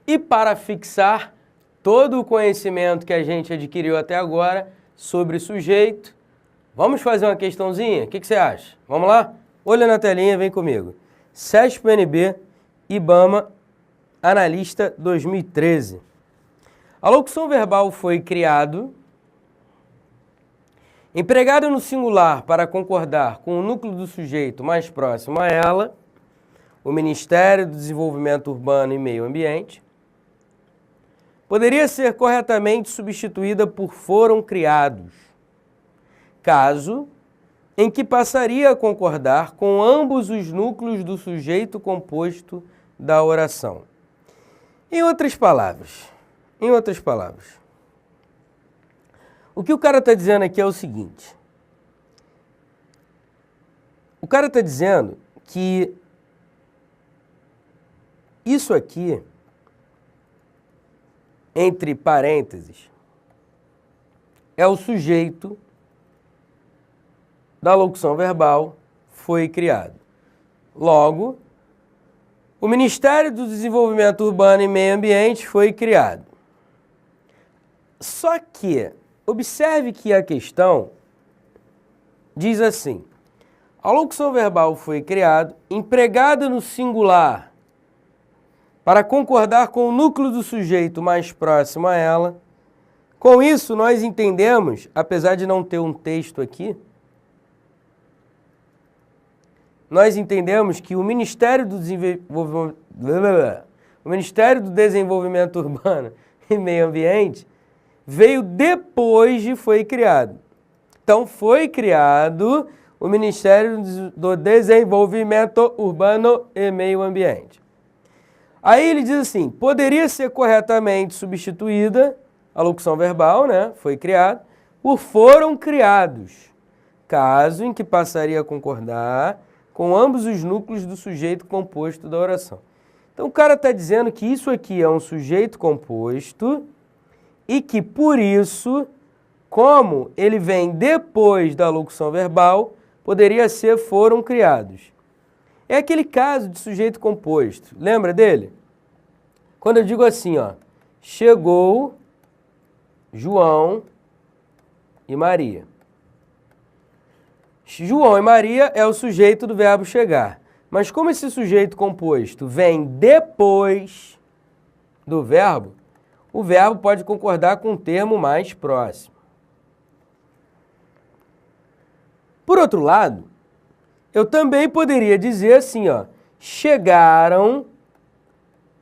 E para fixar todo o conhecimento que a gente adquiriu até agora sobre sujeito, vamos fazer uma questãozinha? O que você acha? Vamos lá? Olha na telinha, vem comigo. SESP-NB, IBAMA, Analista 2013. A locução verbal foi criado, empregado no singular para concordar com o núcleo do sujeito mais próximo a ela, o Ministério do Desenvolvimento Urbano e Meio Ambiente. Poderia ser corretamente substituída por foram criados, caso em que passaria a concordar com ambos os núcleos do sujeito composto da oração. Em outras palavras, o que o cara está dizendo aqui é o seguinte. O cara está dizendo que isso aqui, entre parênteses, é o sujeito da locução verbal foi criado. Logo, o Ministério do Desenvolvimento Urbano e Meio Ambiente foi criado. Só que, observe que a questão diz assim: a locução verbal foi criado, empregada no singular, para concordar com o núcleo do sujeito mais próximo a ela. Com isso, nós entendemos, apesar de não ter um texto aqui, nós entendemos que o Ministério do Desenvolvimento Urbano e Meio Ambiente veio depois de foi criado. Então, foi criado o Ministério do Desenvolvimento Urbano e Meio Ambiente. Aí ele diz assim, poderia ser corretamente substituída a locução verbal, né? Foi criado, por foram criados, caso em que passaria a concordar com ambos os núcleos do sujeito composto da oração. Então, o cara está dizendo que isso aqui é um sujeito composto e que, por isso, como ele vem depois da locução verbal, poderia ser foram criados. É aquele caso de sujeito composto. Lembra dele? Quando eu digo assim, ó, chegou João e Maria. João e Maria é o sujeito do verbo chegar. Mas como esse sujeito composto vem depois do verbo, o verbo pode concordar com um termo mais próximo. Por outro lado, eu também poderia dizer assim, ó, chegaram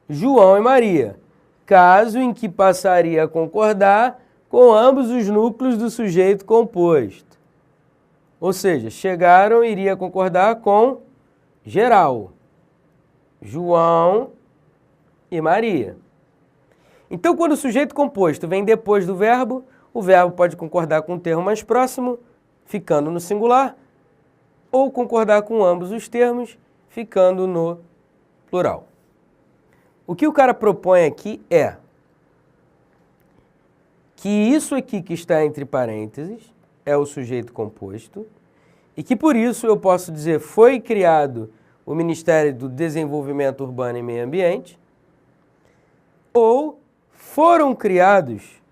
João e Maria, caso em que passaria a concordar com ambos os núcleos do sujeito composto. Ou seja, chegaram iria concordar com geral, João e Maria. Então, quando o sujeito composto vem depois do verbo, o verbo pode concordar com o termo mais próximo, ficando no singular, ou concordar com ambos os termos, ficando no plural. O que o cara propõe aqui é que isso aqui que está entre parênteses é o sujeito composto e que por isso eu posso dizer foi criado o Ministério do Desenvolvimento Urbano e Meio Ambiente ou foram criados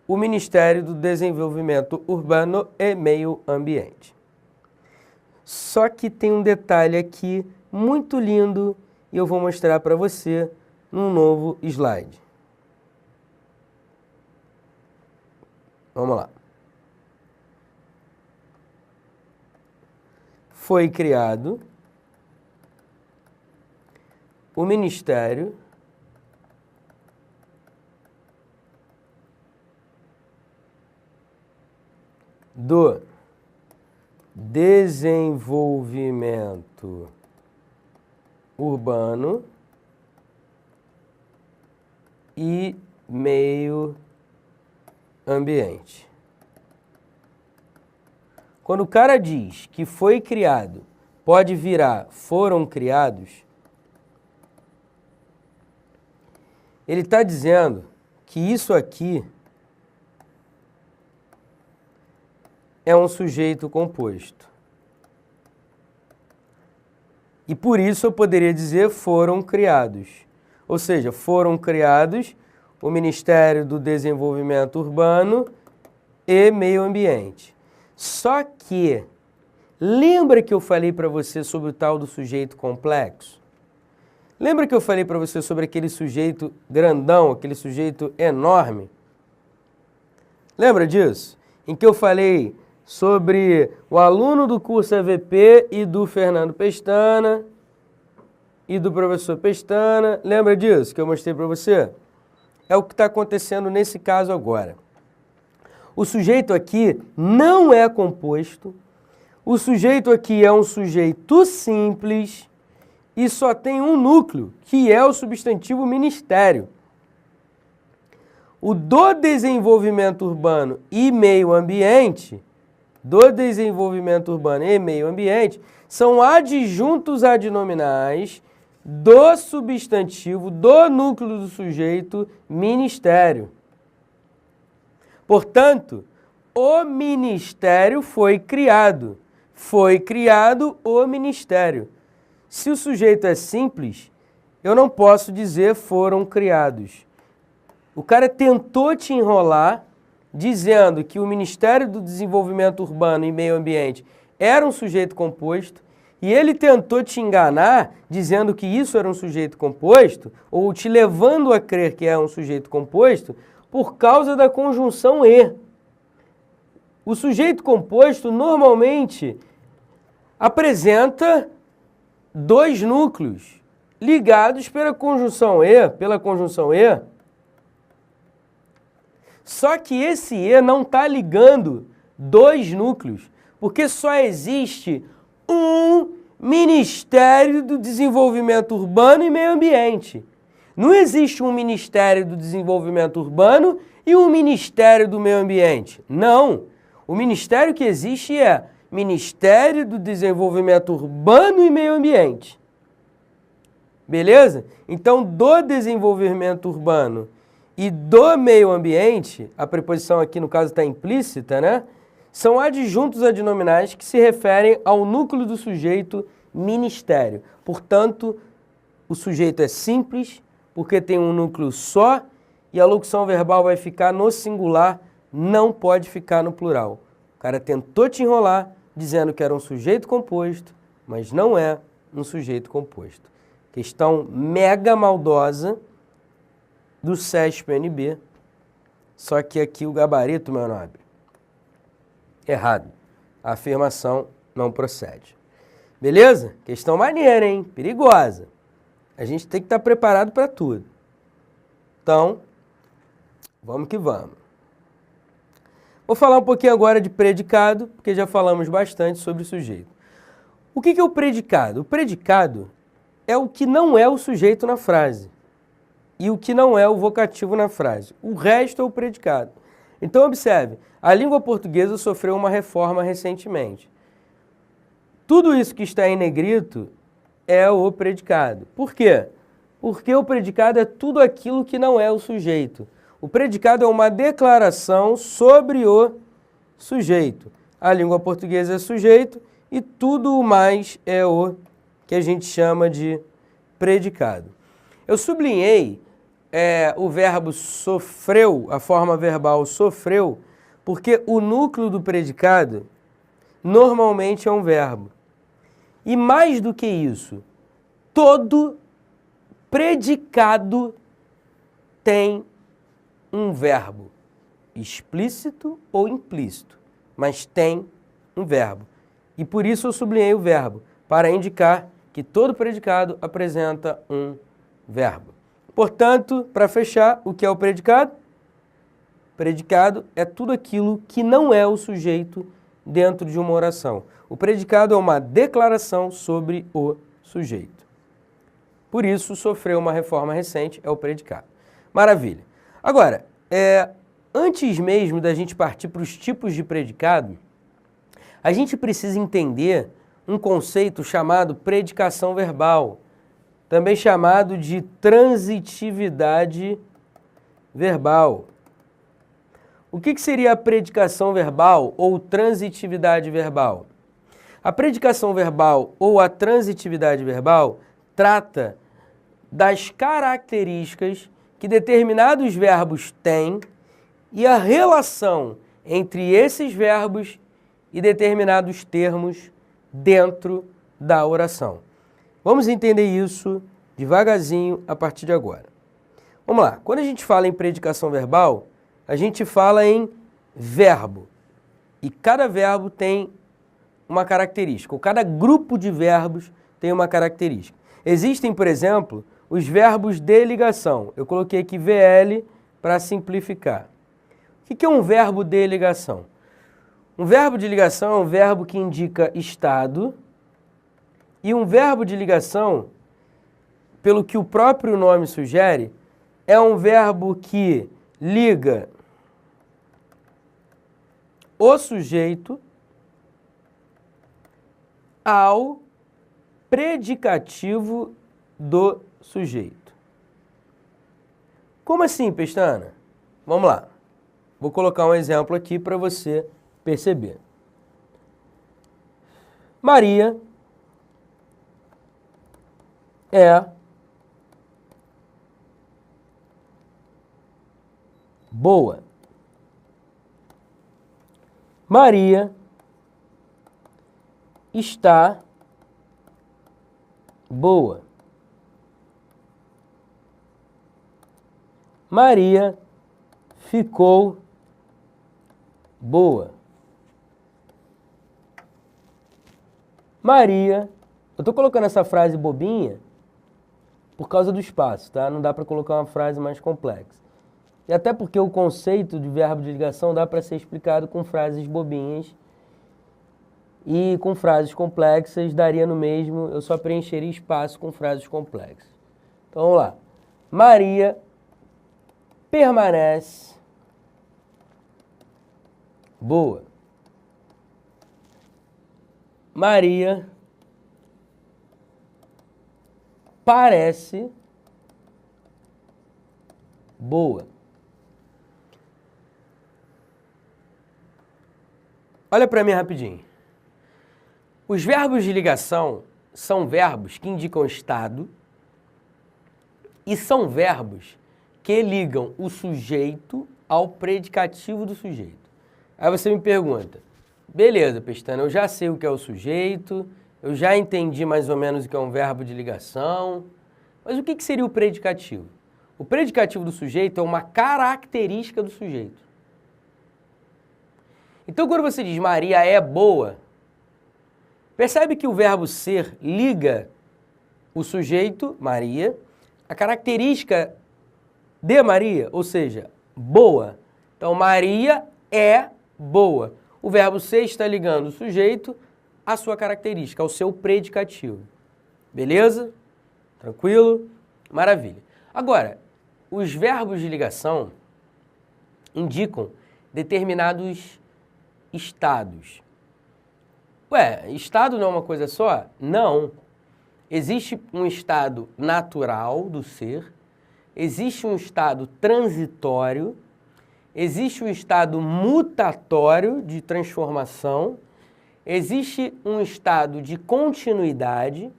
o Ministério do Desenvolvimento Urbano e Meio Ambiente. Só que tem um detalhe aqui muito lindo e eu vou mostrar para você num novo slide. Vamos lá. Foi criado o Ministério do Desenvolvimento Urbano e Meio Ambiente. Quando o cara diz que foi criado, pode virar foram criados, ele está dizendo que isso aqui é um sujeito composto. E por isso eu poderia dizer foram criados. Ou seja, foram criados o Ministério do Desenvolvimento Urbano e Meio Ambiente. Só que, lembra que eu falei para você sobre o tal do sujeito complexo? Lembra que eu falei para você sobre aquele sujeito grandão, aquele sujeito enorme? Lembra disso? Em que eu falei sobre o aluno do curso EVP e do Fernando Pestana e do professor Pestana. Lembra disso que eu mostrei para você? É o que está acontecendo nesse caso agora. O sujeito aqui não é composto, o sujeito aqui é um sujeito simples e só tem um núcleo, que é o substantivo ministério. O do desenvolvimento urbano e meio ambiente, são adjuntos adnominais do substantivo, do núcleo do sujeito, ministério. Portanto, o ministério foi criado. Foi criado o ministério. Se o sujeito é simples, eu não posso dizer foram criados. O cara tentou te enrolar dizendo que o Ministério do Desenvolvimento Urbano e Meio Ambiente era um sujeito composto e ele tentou te enganar dizendo que isso era um sujeito composto ou te levando a crer que é um sujeito composto por causa da conjunção e. O sujeito composto normalmente apresenta dois núcleos ligados pela conjunção e, só que esse e não está ligando dois núcleos, porque só existe um Ministério do Desenvolvimento Urbano e Meio Ambiente. Não existe um Ministério do Desenvolvimento Urbano e um Ministério do Meio Ambiente. Não. O ministério que existe é Ministério do Desenvolvimento Urbano e Meio Ambiente. Beleza? Então, do desenvolvimento urbano e do meio ambiente, a preposição aqui no caso está implícita, né? São adjuntos adnominais que se referem ao núcleo do sujeito ministério. Portanto, o sujeito é simples, porque tem um núcleo só, e a locução verbal vai ficar no singular, não pode ficar no plural. O cara tentou te enrolar, dizendo que era um sujeito composto, mas não é um sujeito composto. Questão mega maldosa do SESP-NB, só que aqui o gabarito, meu nobre, errado. A afirmação não procede. Beleza? Questão maneira, hein? Perigosa. A gente tem que estar preparado para tudo. Então, vamos que vamos. Vou falar um pouquinho agora de predicado, porque já falamos bastante sobre o sujeito. O que é o predicado? O predicado é o que não é o sujeito na frase e o que não é o vocativo na frase. O resto é o predicado. Então, observe, a língua portuguesa sofreu uma reforma recentemente. Tudo isso que está em negrito é o predicado. Por quê? Porque o predicado é tudo aquilo que não é o sujeito. O predicado é uma declaração sobre o sujeito. A língua portuguesa é sujeito e tudo o mais é o que a gente chama de predicado. Eu sublinhei o verbo sofreu, a forma verbal sofreu, porque o núcleo do predicado normalmente é um verbo. E mais do que isso, todo predicado tem um verbo, explícito ou implícito, mas tem um verbo. E por isso eu sublinhei o verbo, para indicar que todo predicado apresenta um verbo. Portanto, para fechar, o que é o predicado? Predicado é tudo aquilo que não é o sujeito dentro de uma oração. O predicado é uma declaração sobre o sujeito. Por isso, sofreu uma reforma recente, é o predicado. Maravilha. Agora, antes mesmo da gente partir para os tipos de predicado, a gente precisa entender um conceito chamado predicação verbal, também chamado de transitividade verbal. O que seria a predicação verbal ou transitividade verbal? A predicação verbal ou a transitividade verbal trata das características que determinados verbos têm e a relação entre esses verbos e determinados termos dentro da oração. Vamos entender isso devagarzinho a partir de agora. Vamos lá, quando a gente fala em predicação verbal, a gente fala em verbo. E cada verbo tem uma característica, ou cada grupo de verbos tem uma característica. Existem, por exemplo, os verbos de ligação. Eu coloquei aqui VL para simplificar. O que é um verbo de ligação? Um verbo de ligação é um verbo que indica estado, e um verbo de ligação, pelo que o próprio nome sugere, é um verbo que liga o sujeito ao predicativo do sujeito. Como assim, Pestana? Vamos lá. Vou colocar um exemplo aqui para você perceber. Maria é boa. Maria está boa. Maria ficou boa. Maria, eu estou colocando essa frase bobinha por causa do espaço, tá? Não dá para colocar uma frase mais complexa. E até porque o conceito de verbo de ligação dá para ser explicado com frases bobinhas e com frases complexas daria no mesmo, eu só preencheria espaço com frases complexas. Então vamos lá. Maria permanece boa. Maria parece boa. Olha para mim rapidinho. Os verbos de ligação são verbos que indicam estado e são verbos que ligam o sujeito ao predicativo do sujeito. Aí você me pergunta, beleza, Pestana, eu já sei o que é o sujeito, eu já entendi mais ou menos o que é um verbo de ligação, mas o que seria o predicativo? O predicativo do sujeito é uma característica do sujeito. Então, quando você diz Maria é boa, percebe que o verbo ser liga o sujeito, Maria, a característica de Maria, ou seja, boa. Então, Maria é boa. O verbo ser está ligando o sujeito à sua característica, ao seu predicativo. Beleza? Tranquilo? Maravilha. Agora, os verbos de ligação indicam determinados estados. Ué, estado não é uma coisa só? Não. Existe um estado natural do ser, existe um estado transitório, existe um estado mutatório de transformação, existe um estado de continuidade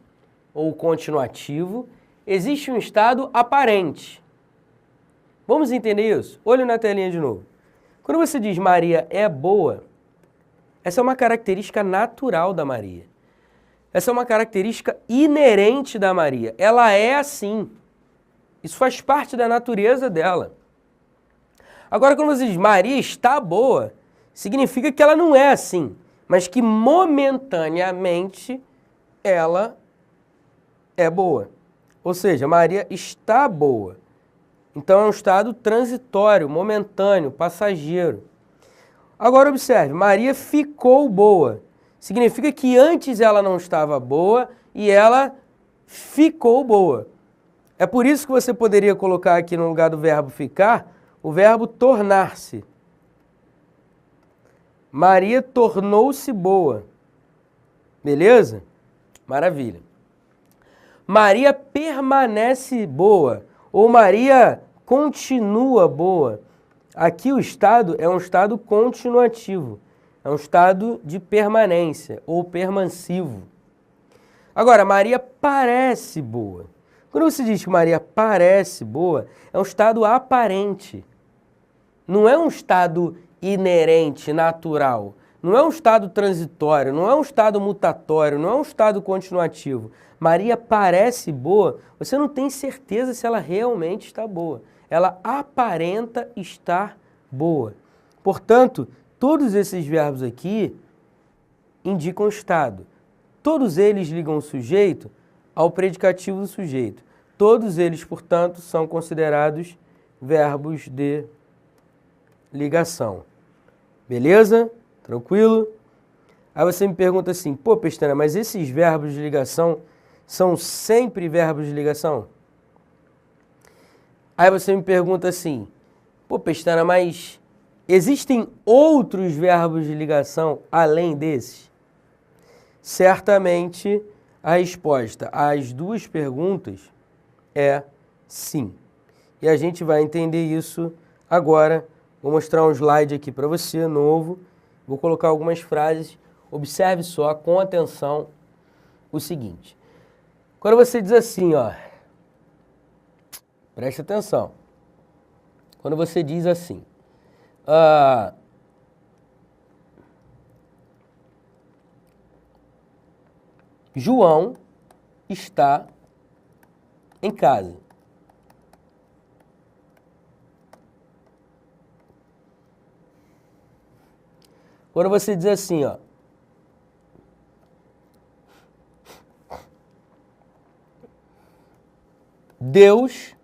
ou continuativo, existe um estado aparente. Vamos entender isso? Olha na telinha de novo. Quando você diz Maria é boa, essa é uma característica natural da Maria. Essa é uma característica inerente da Maria. Ela é assim. Isso faz parte da natureza dela. Agora, quando você diz Maria está boa, significa que ela não é assim, mas que momentaneamente ela é boa. Ou seja, Maria está boa. Então é um estado transitório, momentâneo, passageiro. Agora observe, Maria ficou boa. Significa que antes ela não estava boa e ela ficou boa. É por isso que você poderia colocar aqui no lugar do verbo ficar, o verbo tornar-se. Maria tornou-se boa. Beleza? Maravilha. Maria permanece boa, ou Maria continua boa. Aqui o estado é um estado continuativo, é um estado de permanência ou permansivo. Agora, Maria parece boa. Quando você diz que Maria parece boa, é um estado aparente. Não é um estado inerente, natural. Não é um estado transitório, não é um estado mutatório, não é um estado continuativo. Maria parece boa, você não tem certeza se ela realmente está boa. Ela aparenta estar boa. Portanto, todos esses verbos aqui indicam estado. Todos eles ligam o sujeito ao predicativo do sujeito. Todos eles, portanto, são considerados verbos de ligação. Beleza? Tranquilo? Aí você me pergunta assim, pô, Pestana, mas esses verbos de ligação são sempre verbos de ligação? Aí você me pergunta assim, pô, Pestana, mas existem outros verbos de ligação além desses? Certamente a resposta às duas perguntas é sim. E a gente vai entender isso agora. Vou mostrar um slide aqui para você, novo. Vou colocar algumas frases. Observe só, com atenção, o seguinte. Quando você diz assim, ó, preste atenção. Quando você diz assim, João está em casa. Quando você diz assim, ó, Deus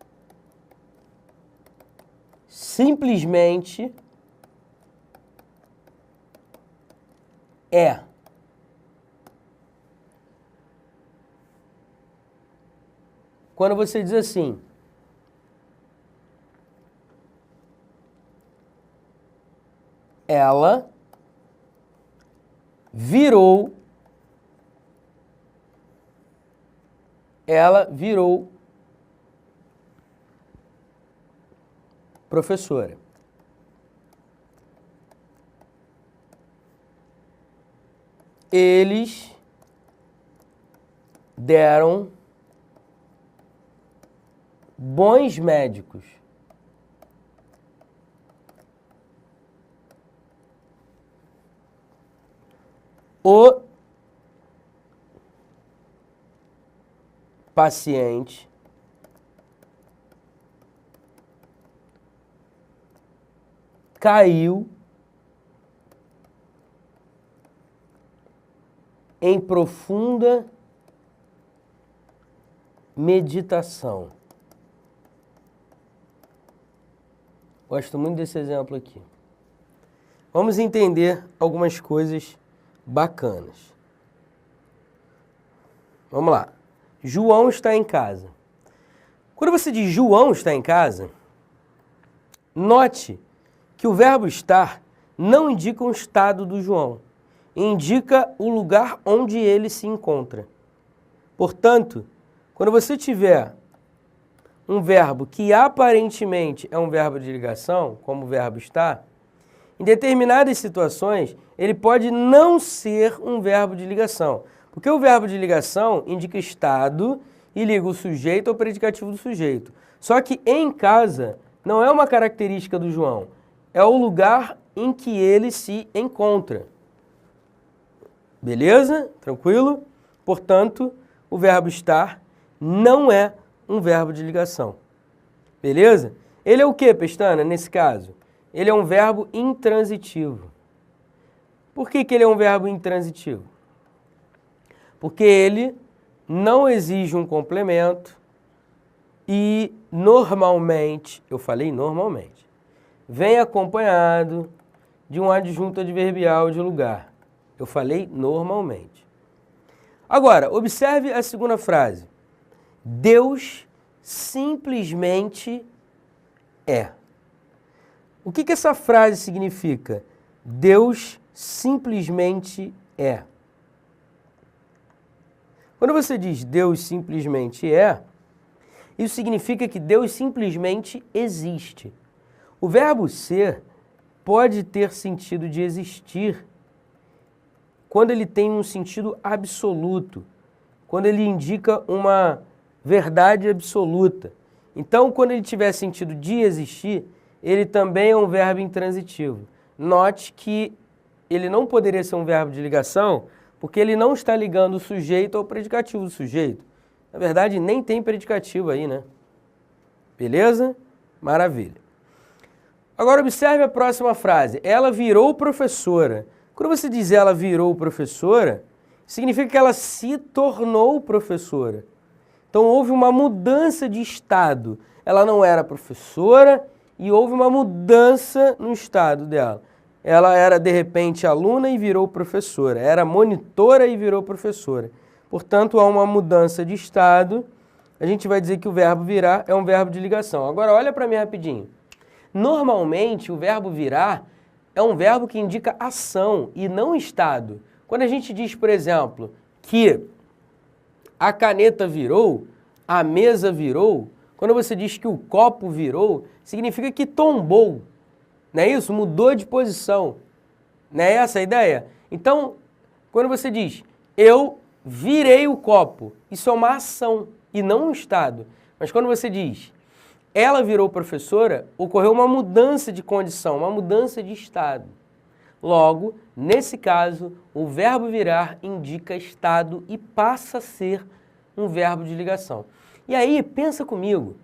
simplesmente é. Quando você diz assim, ela virou professora. Eles deram bons médicos. O paciente caiu em profunda meditação. Gosto muito desse exemplo aqui. Vamos entender algumas coisas bacanas. Vamos lá. João está em casa. Quando você diz João está em casa, note que o verbo estar não indica um estado do João, indica o lugar onde ele se encontra. Portanto, quando você tiver um verbo que aparentemente é um verbo de ligação, como o verbo estar, em determinadas situações, ele pode não ser um verbo de ligação. Porque o verbo de ligação indica estado e liga o sujeito ao predicativo do sujeito. Só que em casa não é uma característica do João, é o lugar em que ele se encontra. Beleza? Tranquilo? Portanto, o verbo estar não é um verbo de ligação. Beleza? Ele é o que, Pestana, nesse caso? Ele é um verbo intransitivo. Por que ele é um verbo intransitivo? Porque ele não exige um complemento e normalmente, eu falei normalmente, vem acompanhado de um adjunto adverbial de lugar. Eu falei normalmente. Agora, observe a segunda frase. Deus simplesmente é. O que essa frase significa? Deus simplesmente é. Quando você diz Deus simplesmente é, isso significa que Deus simplesmente existe. O verbo ser pode ter sentido de existir quando ele tem um sentido absoluto, quando ele indica uma verdade absoluta. Então, quando ele tiver sentido de existir, ele também é um verbo intransitivo. Note que ele não poderia ser um verbo de ligação, porque ele não está ligando o sujeito ao predicativo do sujeito. Na verdade, nem tem predicativo aí, né? Beleza? Maravilha. Agora, observe a próxima frase. Ela virou professora. Quando você diz ela virou professora, significa que ela se tornou professora. Então, houve uma mudança de estado. Ela não era professora e houve uma mudança no estado dela. Ela era, de repente, aluna e virou professora. Era monitora e virou professora. Portanto, há uma mudança de estado. A gente vai dizer que o verbo virar é um verbo de ligação. Agora, olha para mim rapidinho. Normalmente, o verbo virar é um verbo que indica ação e não estado. Quando a gente diz, por exemplo, que a caneta virou, a mesa virou, quando você diz que o copo virou, significa que tombou. Não é isso? Mudou de posição. Não é essa a ideia? Então, quando você diz, eu virei o copo, isso é uma ação e não um estado. Mas quando você diz, ela virou professora, ocorreu uma mudança de condição, uma mudança de estado. Logo, nesse caso, o verbo virar indica estado e passa a ser um verbo de ligação. E aí, pensa comigo,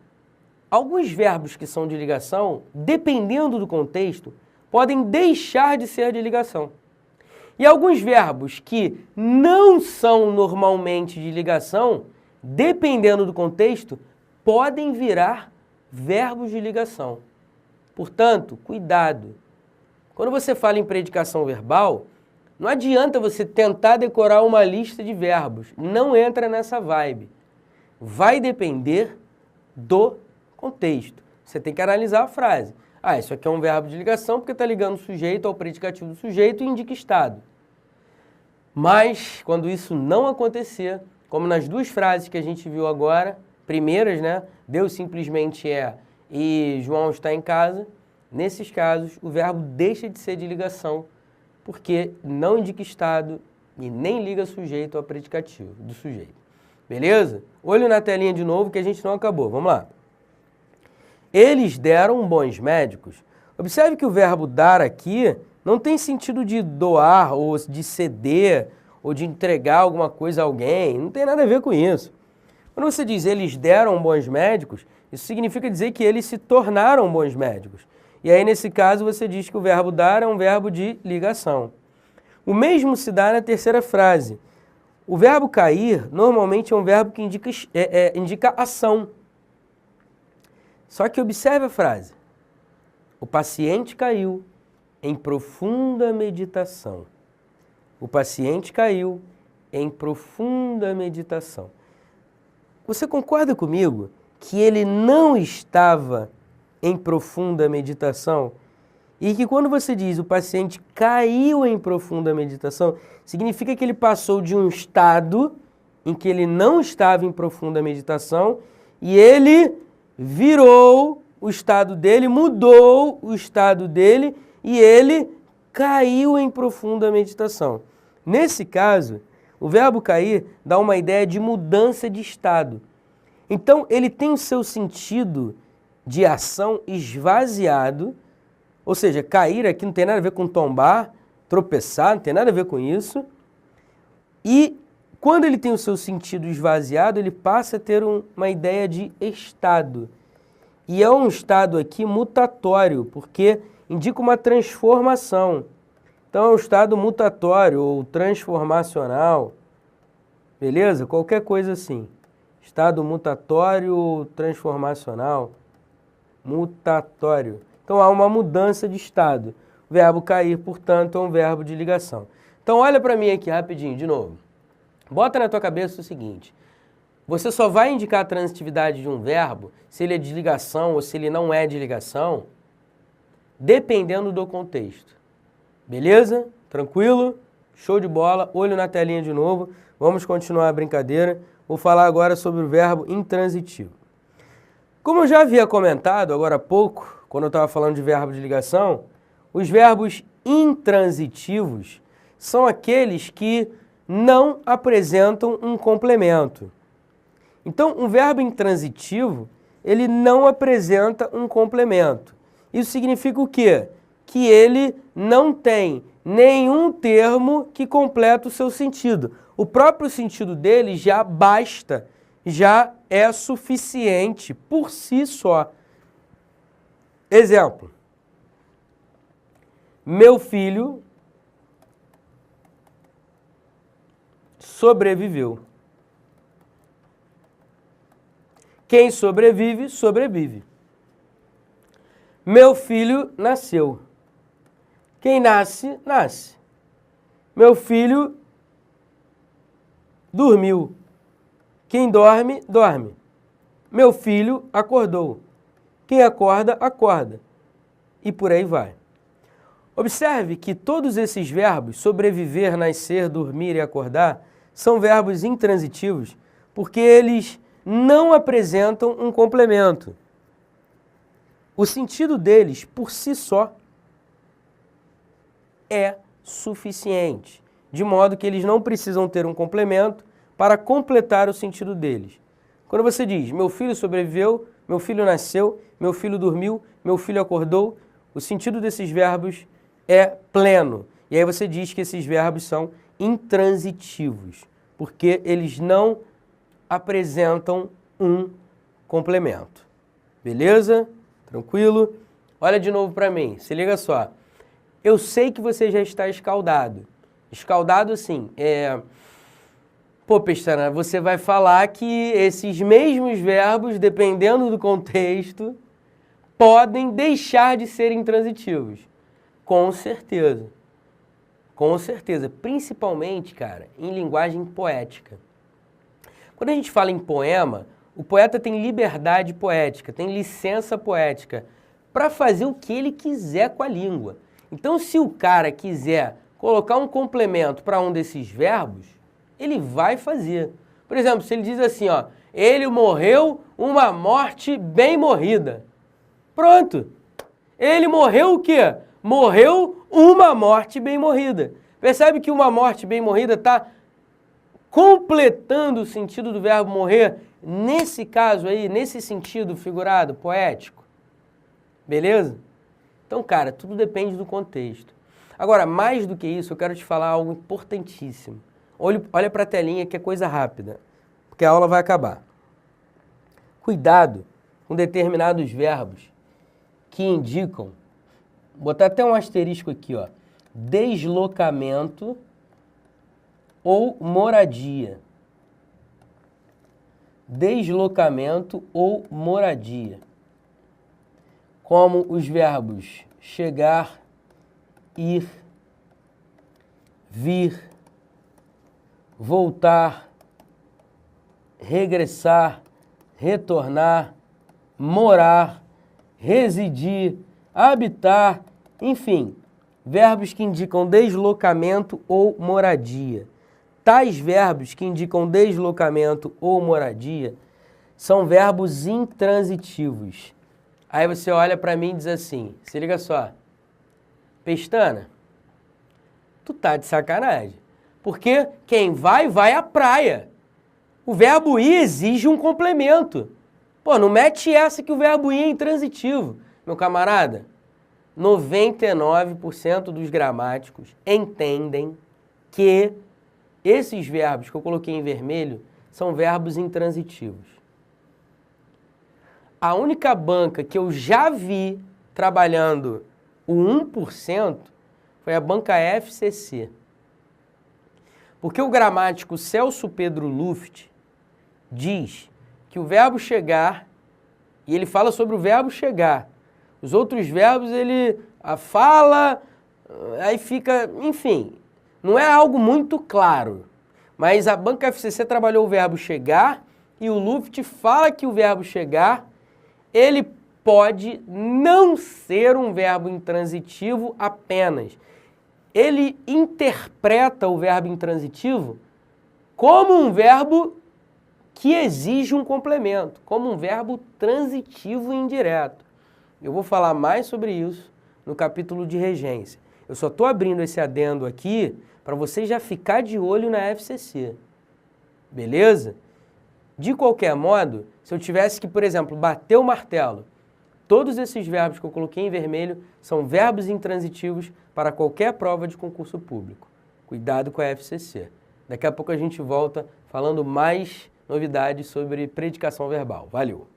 alguns verbos que são de ligação, dependendo do contexto, podem deixar de ser de ligação. E alguns verbos que não são normalmente de ligação, dependendo do contexto, podem virar verbos de ligação. Portanto, cuidado. Quando você fala em predicação verbal, não adianta você tentar decorar uma lista de verbos. Não entra nessa vibe. Vai depender do contexto. Você tem que analisar a frase. Ah, isso aqui é um verbo de ligação porque está ligando o sujeito ao predicativo do sujeito e indica estado. Mas, quando isso não acontecer, como nas duas frases que a gente viu agora, primeiras, né? Deus simplesmente é e João está em casa. Nesses casos, o verbo deixa de ser de ligação, porque não indica estado e nem liga sujeito ao predicativo do sujeito. Beleza? Olho na telinha de novo que a gente não acabou. Vamos lá. Eles deram bons médicos. Observe que o verbo dar aqui não tem sentido de doar ou de ceder ou de entregar alguma coisa a alguém. Não tem nada a ver com isso. Quando você diz eles deram bons médicos, isso significa dizer que eles se tornaram bons médicos. E aí, nesse caso, você diz que o verbo dar é um verbo de ligação. O mesmo se dá na terceira frase. O verbo cair, normalmente, é um verbo que indica ação. Só que observe a frase. O paciente caiu em profunda meditação. O paciente caiu em profunda meditação. Você concorda comigo que ele não estava em profunda meditação? E que quando você diz o paciente caiu em profunda meditação, significa que ele passou de um estado em que ele não estava em profunda meditação e ele virou o estado dele, mudou o estado dele e ele caiu em profunda meditação. Nesse caso, o verbo cair dá uma ideia de mudança de estado. Então, ele tem o seu sentido de ação esvaziado, ou seja, cair aqui não tem nada a ver com tombar, tropeçar, não tem nada a ver com isso. E quando ele tem o seu sentido esvaziado, ele passa a ter uma ideia de estado. E é um estado aqui mutatório, porque indica uma transformação. Então, é um estado mutatório ou transformacional, beleza? Qualquer coisa assim. Estado mutatório ou transformacional. Mutatório. Então, há uma mudança de estado. O verbo cair, portanto, é um verbo de ligação. Então, olha para mim aqui rapidinho, de novo. Bota na tua cabeça o seguinte. Você só vai indicar a transitividade de um verbo se ele é de ligação ou se ele não é de ligação, dependendo do contexto. Beleza? Tranquilo? Show de bola. Olho na telinha de novo. Vamos continuar a brincadeira. Vou falar agora sobre o verbo intransitivo. Como eu já havia comentado agora há pouco, quando eu estava falando de verbo de ligação, os verbos intransitivos são aqueles que não apresentam um complemento. Então, um verbo intransitivo, ele não apresenta um complemento. Isso significa o quê? Que ele não tem nenhum termo que completa o seu sentido. O próprio sentido dele já basta, já é suficiente por si só. Exemplo. Meu filho sobreviveu. Quem sobrevive, sobrevive. Meu filho nasceu. Quem nasce, nasce. Meu filho dormiu. Quem dorme, dorme. Meu filho acordou. Quem acorda, acorda. E por aí vai. Observe que todos esses verbos, sobreviver, nascer, dormir e acordar, são verbos intransitivos, porque eles não apresentam um complemento. O sentido deles, por si só, é suficiente, de modo que eles não precisam ter um complemento para completar o sentido deles. Quando você diz, meu filho sobreviveu, meu filho nasceu, meu filho dormiu, meu filho acordou, o sentido desses verbos é pleno. E aí você diz que esses verbos são intransitivos, porque eles não apresentam um complemento. Beleza? Tranquilo? Olha de novo para mim, se liga só. Eu sei que você já está escaldado. Escaldado, assim, Pô, Pestana, você vai falar que esses mesmos verbos, dependendo do contexto, podem deixar de ser intransitivos. Com certeza. Com certeza. Principalmente, cara, em linguagem poética. Quando a gente fala em poema, o poeta tem liberdade poética, tem licença poética para fazer o que ele quiser com a língua. Então, se o cara quiser colocar um complemento para um desses verbos, ele vai fazer. Por exemplo, se ele diz assim, ó, ele morreu uma morte bem morrida. Pronto. Ele morreu o quê? Morreu uma morte bem morrida. Percebe que uma morte bem morrida está completando o sentido do verbo morrer, nesse caso aí, nesse sentido figurado, poético. Beleza? Então, cara, tudo depende do contexto. Agora, mais do que isso, eu quero te falar algo importantíssimo. Olha para a telinha que é coisa rápida, porque a aula vai acabar. Cuidado com determinados verbos que indicam, vou botar até um asterisco aqui, ó, deslocamento ou moradia. Deslocamento ou moradia. Como os verbos chegar, ir, vir, voltar, regressar, retornar, morar, residir, habitar, enfim, verbos que indicam deslocamento ou moradia. Tais verbos que indicam deslocamento ou moradia são verbos intransitivos. Aí você olha para mim e diz assim, se liga só, Pestana, tu tá de sacanagem, porque quem vai, vai à praia. O verbo ir exige um complemento. Pô, não mete essa que o verbo ir é intransitivo, meu camarada. 99% dos gramáticos entendem que esses verbos que eu coloquei em vermelho são verbos intransitivos. A única banca que eu já vi trabalhando o 1% foi a banca FCC. Porque o gramático Celso Pedro Luft diz que o verbo chegar, e ele fala sobre o verbo chegar, os outros verbos ele fala, aí fica, enfim, não é algo muito claro. Mas a banca FCC trabalhou o verbo chegar e o Luft fala que o verbo chegar, ele pode não ser um verbo intransitivo apenas. Ele interpreta o verbo intransitivo como um verbo que exige um complemento, como um verbo transitivo e indireto. Eu vou falar mais sobre isso no capítulo de regência. Eu só estou abrindo esse adendo aqui para você já ficar de olho na FCC. Beleza? De qualquer modo, se eu tivesse que, por exemplo, bater o martelo, todos esses verbos que eu coloquei em vermelho são verbos intransitivos para qualquer prova de concurso público. Cuidado com a FCC. Daqui a pouco a gente volta falando mais novidades sobre predicação verbal. Valeu!